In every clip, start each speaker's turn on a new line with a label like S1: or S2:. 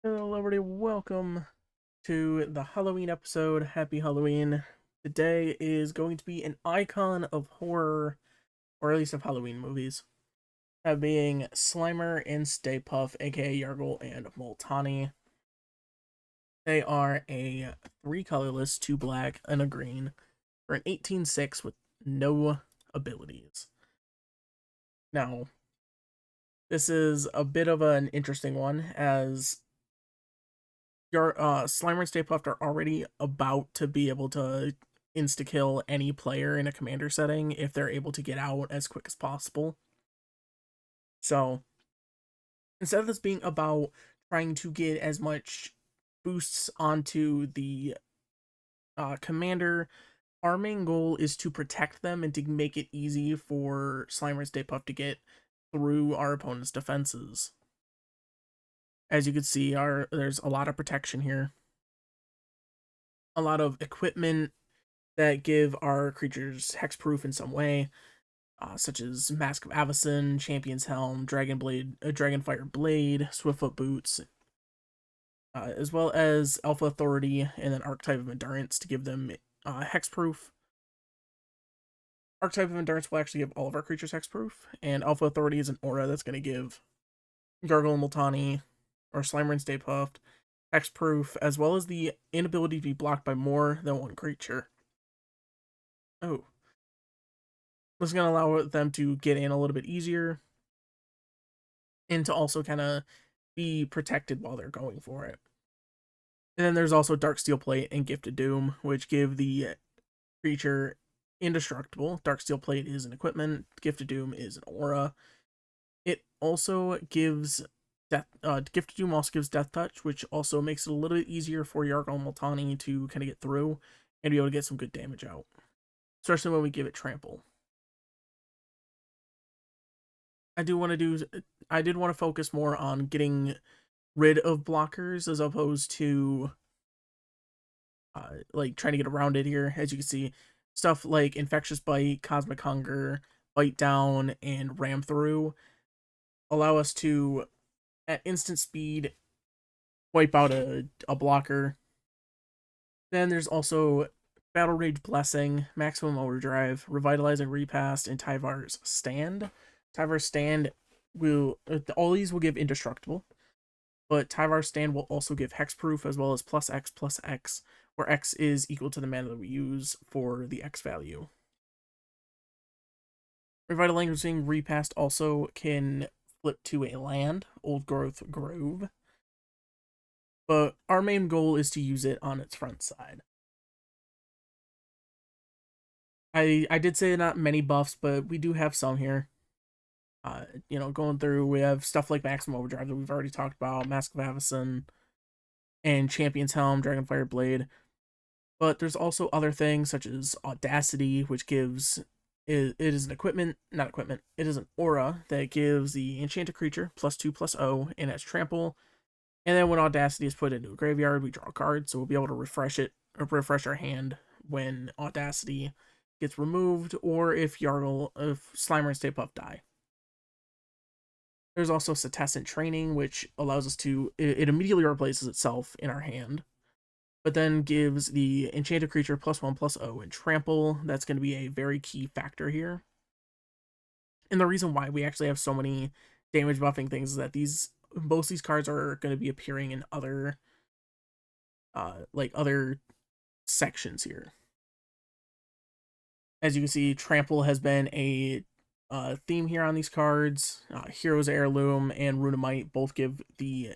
S1: Hello, everybody. Welcome to the Halloween episode. Happy Halloween. Today is going to be an icon of horror, or at least of Halloween movies. That being Slimer and Stay Puft, aka Yargle and Multani. They are a three colorless, two black, and a green, for an 18/6 with no abilities. Now, this is a bit of an interesting one, as your Slimer and Stay Puft are already about to be able to insta kill any player in a commander setting if they're able to get out as quick as possible. So instead of this being about trying to get as much boosts onto the commander, our main goal is to protect them and to make it easy for Slimer and Stay Puft to get through our opponent's defenses. As you can see, there's a lot of protection here, a lot of equipment that give our creatures hexproof in some way, such as Mask of Avacyn, Champion's Helm, Dragonfire Blade, Swiftfoot Boots, as well as Alpha Authority and then Archetype of Endurance to give them hexproof. Archetype of Endurance will actually give all of our creatures hexproof, and Alpha Authority is an aura that's going to give Gargle and Multani, or Slimer and Stay Puft, hexproof, as well as the inability to be blocked by more than one creature. Oh, this is going to allow them to get in a little bit easier and to also kind of be protected while they're going for it. And then there's also Darksteel Plate and Gifted Doom, which give the creature indestructible. Darksteel Plate is an equipment, Gifted Doom is an aura. It also gives Gifted Doom also gives Death Touch, which also makes it a little bit easier for Yargle and Multani to kind of get through and be able to get some good damage out, especially when we give it Trample. I did want to focus more on getting rid of blockers as opposed to like trying to get around it here. As you can see, stuff like Infectious Bite, Cosmic Hunger, Bite Down, and Ram Through allow us to, at instant speed, wipe out a blocker. Then there's also Battle Rage Blessing, Maximum Overdrive, Revitalizing Repast, and Tyvar's Stand. Tyvar's Stand will, all these will give Indestructible, but Tyvar's Stand will also give Hexproof as well as +X, where X is equal to the mana that we use for the X value. Revitalizing Repast also can flip to a land, Old Growth Grove, but our main goal is to use it on its front side. I did say not many buffs, but we do have some here. Going through, we have stuff like Maximum Overdrive that we've already talked about, Mask of Avacyn, and Champion's Helm, Dragonfire Blade. But there's also other things such as Audacity, which gives it is an not equipment. It is an aura that gives the enchanted creature +2/+0 and has trample. And then when Audacity is put into a graveyard, we draw a card, so we'll be able to refresh it or refresh our hand when Audacity gets removed, or if Slimer and Stay Puft die. There's also Setescent Training, which allows us to, it immediately replaces itself in our hand, but then gives the enchanted creature +1/+0 and trample. That's going to be a very key factor here. And the reason why we actually have so many damage buffing things is that most of these cards are going to be appearing in other other sections here. As you can see, trample has been a theme here on these cards. Hero's Heirloom and Runamite both give the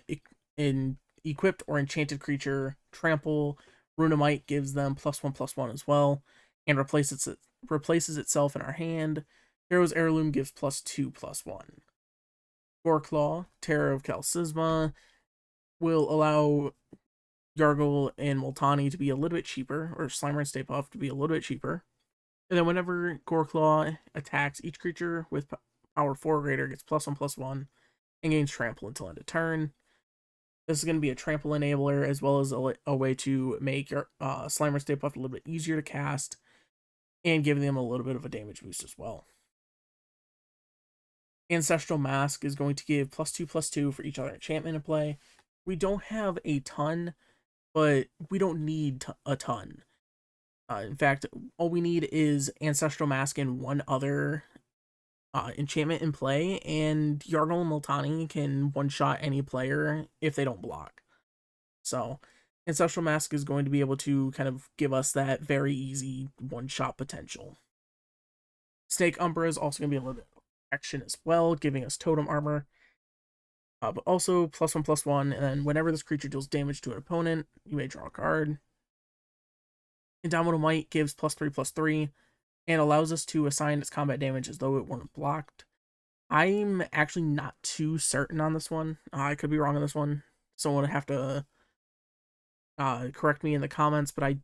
S1: equipped or enchanted creature trample. Runamite gives them +1/+1 as well, and replaces itself in our hand. Hero's Heirloom gives +2/+1. Goreclaw, Terror of Kalsisma, will allow Yargle and Multani to be a little bit cheaper, or Slimer and Stay Puft to be a little bit cheaper. And then whenever Goreclaw attacks, each creature with power 4 or greater gets +1/+1 and gains trample until end of turn. This is going to be a trample enabler, as well as a way to make your Slimer Stay Puft a little bit easier to cast and giving them a little bit of a damage boost as well. Ancestral Mask is going to give +2/+2 for each other enchantment in play. we don't have a ton, but we don't need a ton. In fact, all we need is Ancestral Mask and one other enchantment in play, and Yargle and Multani can one-shot any player if they don't block. So, Ancestral Mask is going to be able to kind of give us that very easy one-shot potential. Snake Umbra is also going to be a little bit of action as well, giving us Totem Armor. But also +1/+1, and then whenever this creature deals damage to an opponent, you may draw a card. Indomitable Might gives +3/+3, and allows us to assign its combat damage as though it weren't blocked. I'm actually not too certain on this one. I could be wrong on this one. Someone would have to correct me in the comments, but I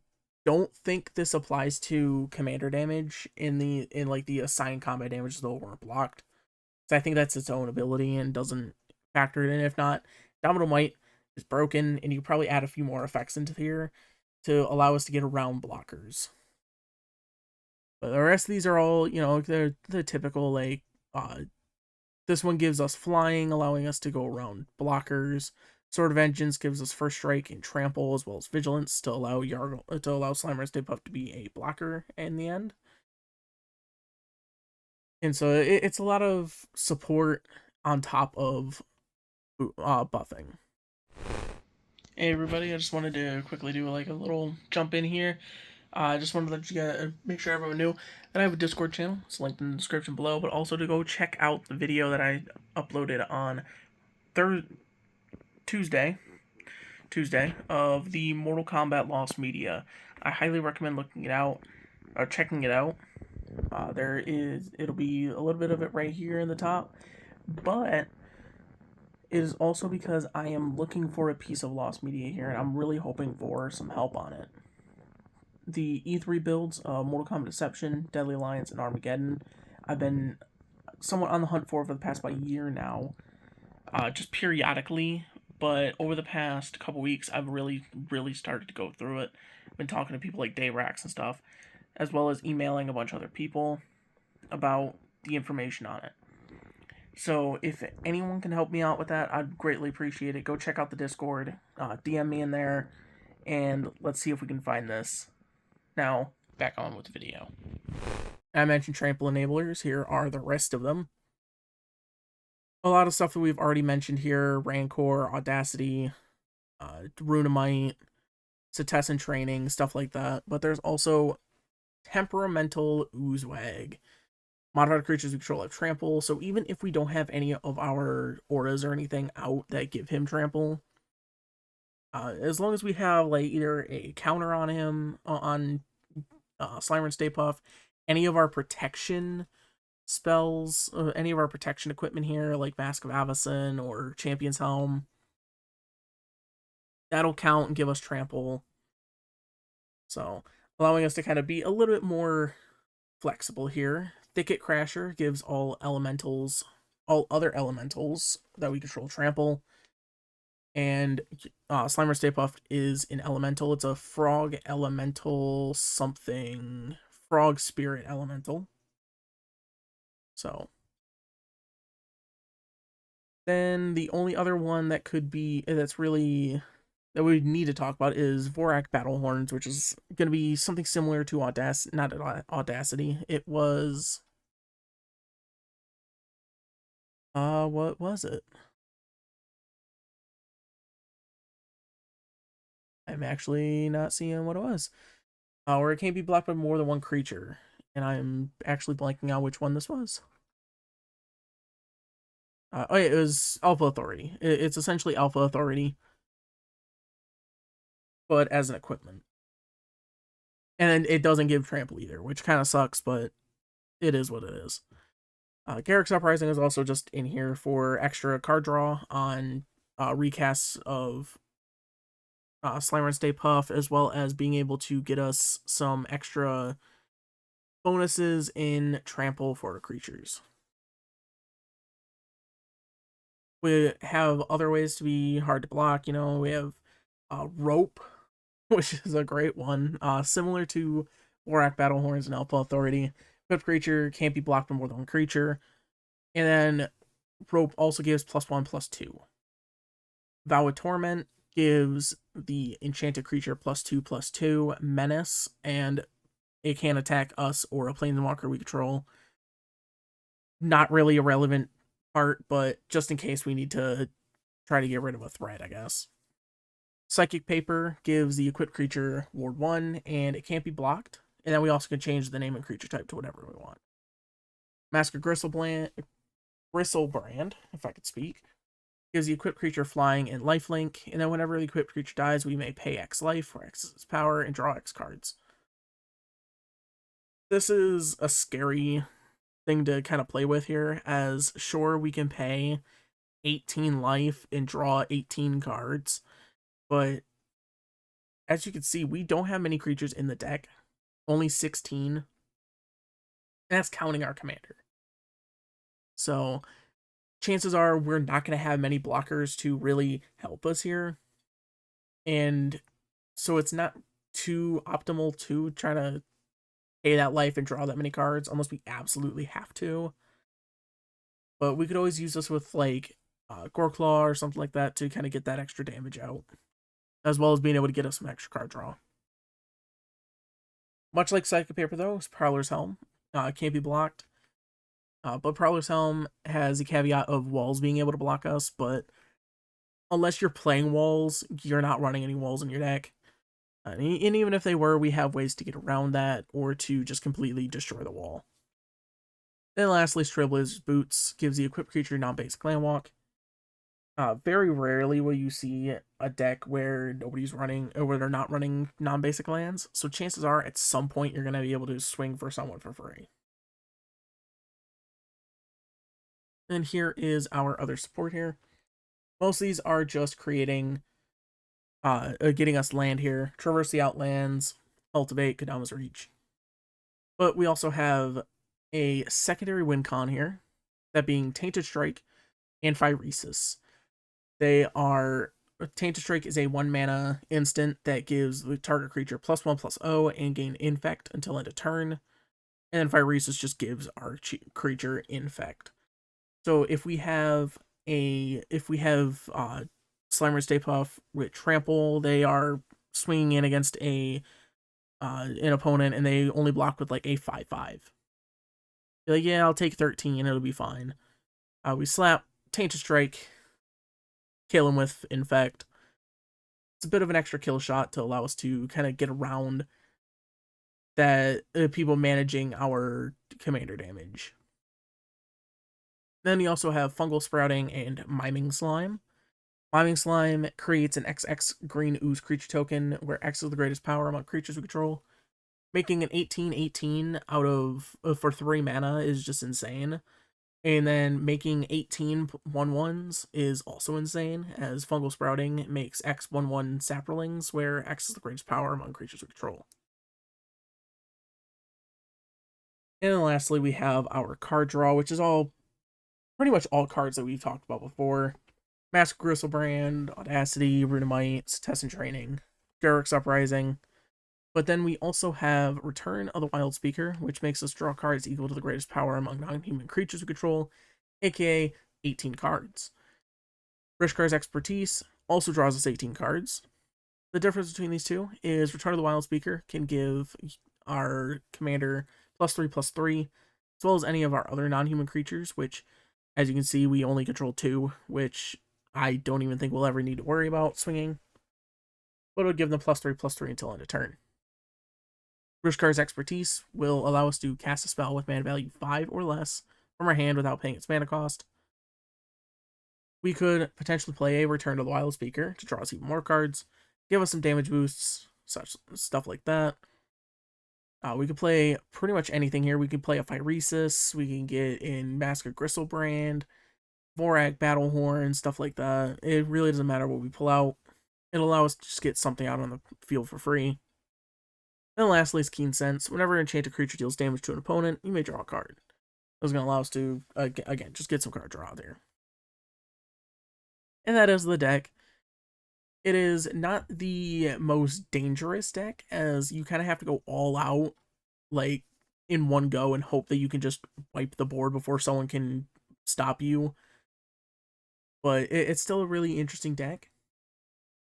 S1: don't think this applies to commander damage in like the assigned combat damage as though it weren't blocked. So I think that's its own ability and doesn't factor it in. If not, Indomitable Might is broken, and you probably add a few more effects into here to allow us to get around blockers. But the rest of these are all, they're the typical, like, this one gives us flying, allowing us to go around blockers. Sword of Vengeance gives us first strike and trample, as well as vigilance to allow Slimer Stay Puft to be a blocker in the end. And so it's a lot of support on top of buffing. Hey everybody, I just wanted to quickly do like a little jump in here. I just wanted to let you guys make sure everyone knew that I have a Discord channel. It's linked in the description below, but also to go check out the video that I uploaded on Tuesday of the Mortal Kombat Lost Media. I highly recommend looking it out or checking it out. It'll be a little bit of it right here in the top, but it is also because I am looking for a piece of Lost Media here, and I'm really hoping for some help on it. The E3 builds, Mortal Kombat Deception, Deadly Alliance, and Armageddon, I've been somewhat on the hunt for the past about year now, just periodically, but over the past couple weeks, I've really started to go through it. I've been talking to people like Dayrax and stuff, as well as emailing a bunch of other people about the information on it. So if anyone can help me out with that, I'd greatly appreciate it. Go check out the Discord, DM me in there, and let's see if we can find this. Now, back on with the video. I mentioned trample enablers. Here are the rest of them. A lot of stuff that we've already mentioned here: Rancor, Audacity, Runamite, Setessan Training, stuff like that. But there's also Temperamental Oozewag. Modified creatures we control have trample, so even if we don't have any of our auras or anything out that give him trample, as long as we have like either a counter on him, on Slimer and Stay Puft, any of our protection spells, any of our protection equipment here, like Mask of Avacyn or Champion's Helm, that'll count and give us trample. So, allowing us to kind of be a little bit more flexible here. Thicket Crasher gives all other elementals that we control trample. And Slimer Stay Puft is an elemental. It's a frog elemental something. Frog spirit elemental. So. Then the only other one that could be, that we need to talk about is Vorak Battlehorns, which is going to be something similar to Audacity. It was, what was it? I'm actually not seeing what it was. Where it can't be blocked by more than one creature, and I'm actually blanking out which one this was. Oh yeah, it was Alpha Authority. It's essentially Alpha Authority, but as an equipment. And it doesn't give trample either, which kind of sucks, but it is what it is. Garrick's Uprising is also just in here for extra card draw on recasts of Slimer and Stay Puft, as well as being able to get us some extra bonuses in trample for creatures. We have other ways to be hard to block. We have Rope, which is a great one. Similar to Vorak Battlehorns and Alpha Authority. Equipped creature can't be blocked by more than one creature. And then Rope also gives +1/+2. Vow of Torment gives the enchanted creature +2/+2 menace, and it can attack us or a planeswalker we control. Not really a relevant part, but just in case we need to try to get rid of a threat, I guess. Psychic Paper gives the equipped creature Ward 1, and it can't be blocked. And then we also can change the name and creature type to whatever we want. Mask of Gristlebrand, if I could speak, gives the equipped creature flying and lifelink, and then whenever the equipped creature dies, we may pay X life, where X is its power, and draw X cards. This is a scary thing to kind of play with here, as sure, we can pay 18 life and draw 18 cards, but as you can see, we don't have many creatures in the deck, only 16, and that's counting our commander. So chances are we're not going to have many blockers to really help us here, and so it's not too optimal to try to pay that life and draw that many cards unless we absolutely have to. But we could always use this with like Goreclaw or something like that to kind of get that extra damage out, as well as being able to get us some extra card draw. Much like Psychic Paper, though, Prowler's Helm can't be blocked. But Prowler's Helm has a caveat of walls being able to block us, but unless you're playing walls, you're not running any walls in your deck. And even if they were, we have ways to get around that or to just completely destroy the wall. Then lastly, Trailblazer's Boots gives the equipped creature non-basic land walk. Very rarely will you see a deck where nobody's running, or where they're not running non-basic lands, so chances are at some point you're going to be able to swing for someone for free. And here is our other support here. Most of these are just creating, getting us land here. Traverse the Outlands, Cultivate, Kodama's Reach. But we also have a secondary win con here, that being Tainted Strike and Phyresis. They are, Tainted Strike is a 1-mana instant that gives the target creature +1/+0 and gain Infect until end of turn. And then Phyresis just gives our creature Infect. So if we have Slimer Stay Puff with Trample, they are swinging in against an opponent, and they only block with like a 5/5. You're like, yeah, I'll take 13, it'll be fine. We slap Tainted Strike, kill him with Infect. It's a bit of an extra kill shot to allow us to kind of get around that people managing our commander damage. Then you also have Fungal Sprouting and Miming Slime. Miming Slime creates an XX green ooze creature token, where X is the greatest power among creatures we control. Making an 18/18 out of for 3 mana is just insane. And then making 18 1/1s is also insane, as Fungal Sprouting makes X 1/1 Saplings, where X is the greatest power among creatures we control. And then lastly, we have our card draw, which is pretty much all cards that we've talked about before. Mask of Gristlebrand, Audacity, Runamites, Test and Training, Garruk's Uprising. But then we also have Return of the Wild Speaker, which makes us draw cards equal to the greatest power among non-human creatures we control, aka 18 cards. Rishkar's Expertise also draws us 18 cards. The difference between these two is Return of the Wild Speaker can give our commander +3/+3, as well as any of our other non-human creatures, which, as you can see, we only control 2, which I don't even think we'll ever need to worry about swinging. But it would give them +3/+3 until end of turn. Rishkar's Expertise will allow us to cast a spell with mana value 5 or less from our hand without paying its mana cost. We could potentially play a Return of the Wild Speaker to draw us even more cards, give us some damage boosts, such stuff like that. We could play pretty much anything here. We could play a Phyresis, we can get in Mask of Gristlebrand, Vorak, Battlehorn, stuff like that. It really doesn't matter what we pull out. It'll allow us to just get something out on the field for free. And lastly is Keen Sense. Whenever an enchanted creature deals damage to an opponent, you may draw a card. This is going to allow us to, again, just get some card draw there. And that is the deck. It is not the most dangerous deck, as you kind of have to go all out, like, in one go and hope that you can just wipe the board before someone can stop you. But it's still a really interesting deck.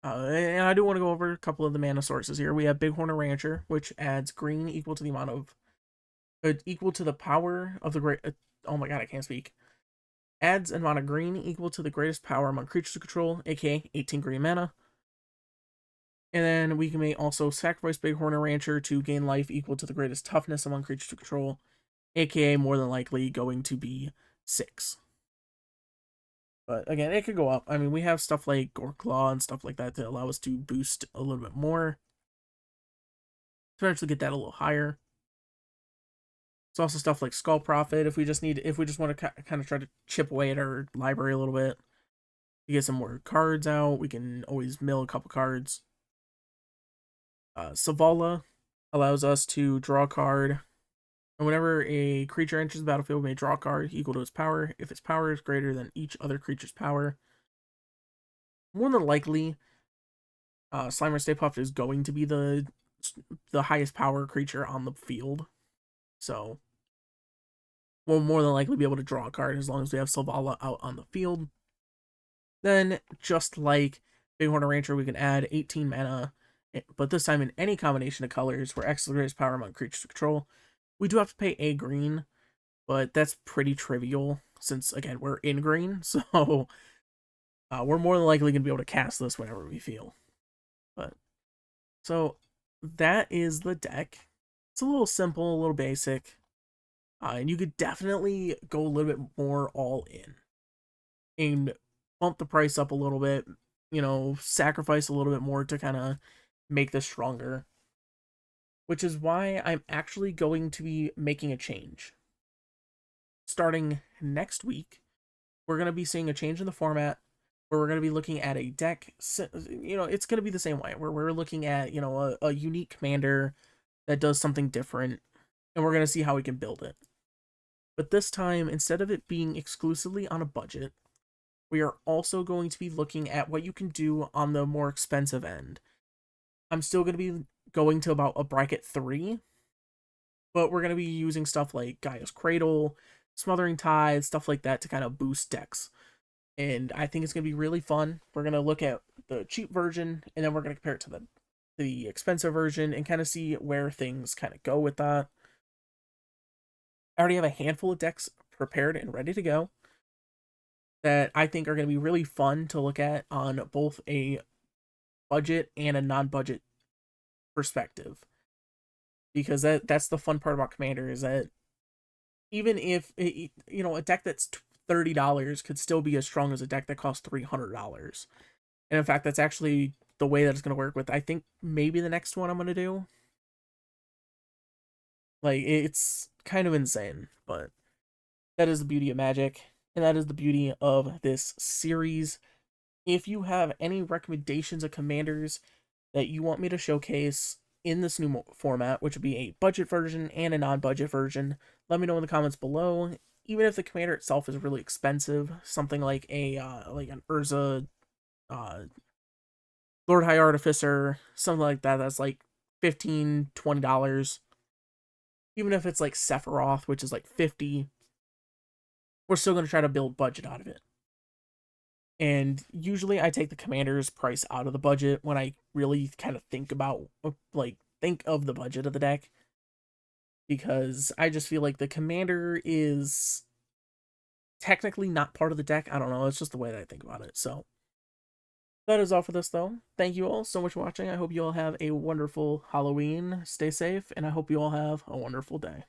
S1: And I do want to go over a couple of the mana sources here. We have Bighorn Rancher, which adds green equal to the amount of equal to the power of the great. Oh my god, I can't speak. Adds an amount of green equal to the greatest power among creatures to control, aka 18 green mana. And then we may also sacrifice Bighorn Rancher to gain life equal to the greatest toughness among creatures to control, aka more than likely going to be 6. But again, it could go up. I mean, we have stuff like Gorklaw and stuff like that to allow us to boost a little bit more. To eventually get that a little higher. It's also stuff like Skull Prophet if we just want to kind of try to chip away at our library a little bit. To get some more cards out, we can always mill a couple cards. Savala allows us to draw a card. And whenever a creature enters the battlefield, we may draw a card equal to its power. If its power is greater than each other creature's power, more than likely, Slimer Stay Puft is going to be the highest power creature on the field. So we'll more than likely be able to draw a card as long as we have Savala out on the field. Then, just like Bighorn Rancher, we can add 18 mana, but this time in any combination of colors where X is the greatest power among creatures to control. We do have to pay a green, but that's pretty trivial since, again, we're in green, so we're more than likely going to be able to cast this whenever we feel. But so that is the deck. It's a little simple, a little basic, and you could definitely go a little bit more all in and bump the price up a little bit, sacrifice a little bit more to kind of make this stronger, which is why I'm actually going to be making a change. Starting next week, we're going to be seeing a change in the format where we're going to be looking at a deck. It's going to be the same way where we're looking at, a unique commander that does something different, and we're going to see how we can build it. But this time, instead of it being exclusively on a budget, we are also going to be looking at what you can do on the more expensive end. I'm still going to be going to about a bracket 3, but we're going to be using stuff like Gaia's Cradle, Smothering Tide, stuff like that to kind of boost decks. And I think it's going to be really fun. We're going to look at the cheap version, and then we're going to compare it to the expensive version and kind of see where things kind of go with that. I already have a handful of decks prepared and ready to go that I think are going to be really fun to look at on both a budget and a non-budget perspective. Because that's the fun part about Commander, is that even if a deck that's $30 could still be as strong as a deck that costs $300. And in fact, that's actually the way that it's going to work with, I think, maybe the next one I'm going to do. Like, it's kind of insane, but that is the beauty of Magic, and that is the beauty of this series. If you have any recommendations of commanders that you want me to showcase in this new format, which would be a budget version and a non-budget version, let me know in the comments below. Even if the commander itself is really expensive, something like an Urza, Lord High Artificer, something like that, that's like $15-$20. Even if it's like Sephiroth, which is like $50, we're still going to try to build budget out of it. And usually I take the commander's price out of the budget when I really kind of think of the budget of the deck. Because I just feel like the commander is technically not part of the deck. I don't know, it's just the way that I think about it. So that is all for this, though. Thank you all so much for watching. I hope you all have a wonderful Halloween. Stay safe, and I hope you all have a wonderful day.